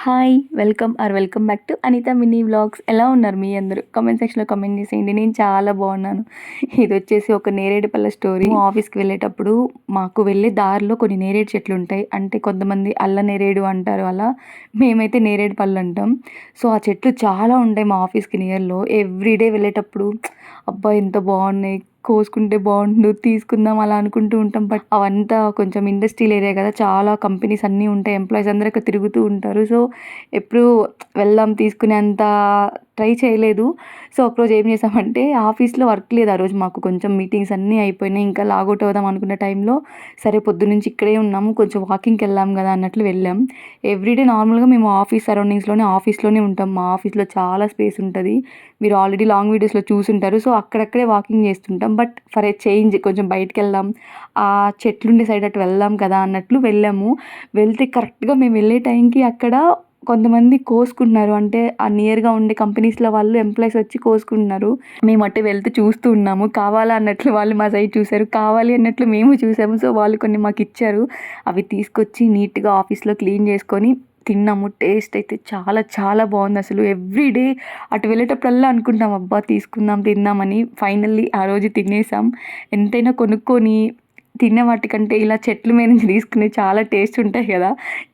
Hi! Welcome back to Anitha mini vlogs. ఎలా ఉన్నారు మీ అందరూ? కామెంట్ సెక్షన్‌లో కామెంట్ చేసేయండి. నేను చాలా బాగున్నాను. ఇదొచ్చేసి ఒక నేరేడు పళ్ళ స్టోరీ. ఆఫీస్‌కి వెళ్ళేటప్పుడు మాకు వెళ్ళే దారిలో కొన్ని నేరేడు చెట్లుంటాయి. అంటే కొంతమంది అల్ల నేరేడు అంటారు అలా. మేమైతే నేరేడు పళ్ళు అంటాం. సో, ఆ చెట్లు చాలా ఉంటాయి మా ఆఫీస్‌కి నియర్‌లో. ఎవ్రీడే వెళ్ళేటప్పుడు అబ్బా! ఎంత బాగున్నాయి, కోసుకుంటే బాగుండు, తీసుకుందాం అలా అనుకుంటూ ఉంటాం. బట్ అవంతా కొంచెం ఇండస్ట్రియల్ ఏరియా కదా! చాలా కంపెనీస్ అన్నీ ఉంటాయి. ఎంప్లాయీస్ అందరూ అక్కడ తిరుగుతూ ఉంటారు. సో, ఎప్పుడూ వెళ్దాం తీసుకునేంత ట్రై చేయలేదు. సో, ఒకరోజు ఏం చేసామంటే ఆఫీస్‌లో వర్క్ లేదు ఆ రోజు మాకు. కొంచెం మీటింగ్స్ అన్నీ అయిపోయినాయి. ఇంకా లాగౌట్ అవుదాం అనుకున్న టైంలో సరే పొద్దున్నుంచి ఇక్కడే ఉన్నాము, కొంచెం వాకింగ్‌కెళ్దాం గదా అన్నట్లు వెళ్ళాం. ఎవ్రీడే నార్మల్‌గా మేము ఆఫీస్ సరౌండింగ్స్‌లోనే ఆఫీస్‌లోనే ఉంటాం. మా ఆఫీస్‌లో చాలా స్పేస్ ఉంటది. మీరు ఆల్రెడీ లాంగ్ వీడియోస్‌లో చూసుంటారు. సో, అక్కడక్కడే వాకింగ్ చేస్తుంటాం. బట్ ఫర్ ఎ చేంజ్ కొంచెం బయటికెళ్దాం, ఆ చెట్లుండే సైడ్ అటు వెళ్దాం కదా అన్నట్లు వెళ్ళాము. వెళ్తే కరెక్ట్‌గా మేము వెళ్ళే టైంకి అక్కడ కొంతమంది కోసుకుంటున్నారు. అంటే ఆ నియర్‌గా ఉండే కంపెనీస్‌లో వాళ్ళు ఎంప్లాయీస్ వచ్చి కోసుకుంటున్నారు. మేము అటే వెళ్తూ చూస్తూ ఉన్నాము. కావాలా అన్నట్లు వాళ్ళు మా సైడ్ చూసారు. కావాలి అన్నట్లు మేము చూసాము. సో, వాళ్ళు కొన్ని మాకిచ్చారు. అవి తీసుకొచ్చి నీట్‌గా ఆఫీస్‌లో క్లీన్ చేసుకొని తిన్నాము. టేస్ట్ అయితే చాలా చాలా బావుందసలు. ఎవ్రీడే అటు వెళ్ళేటప్పుడల్లా అనుకుంటాం అబ్బా! తీసుకుందాం, తిందామని. ఫైనల్లీ ఆ రోజు తినేసాం. ఎంతైనా కొనుక్కొని తినే వాటికంటే ఇలా చెట్ల మీద నుంచి తీసుకునేవి చాలా టేస్ట్ ఉంటాయి కదా!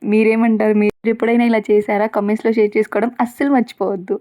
మీరేమంటారు? మీరెప్పుడైనా ఇలా చేశారా? కామెంట్స్‌లో షేర్ చేసుకోవడం అస్సలు మర్చిపోవద్దు.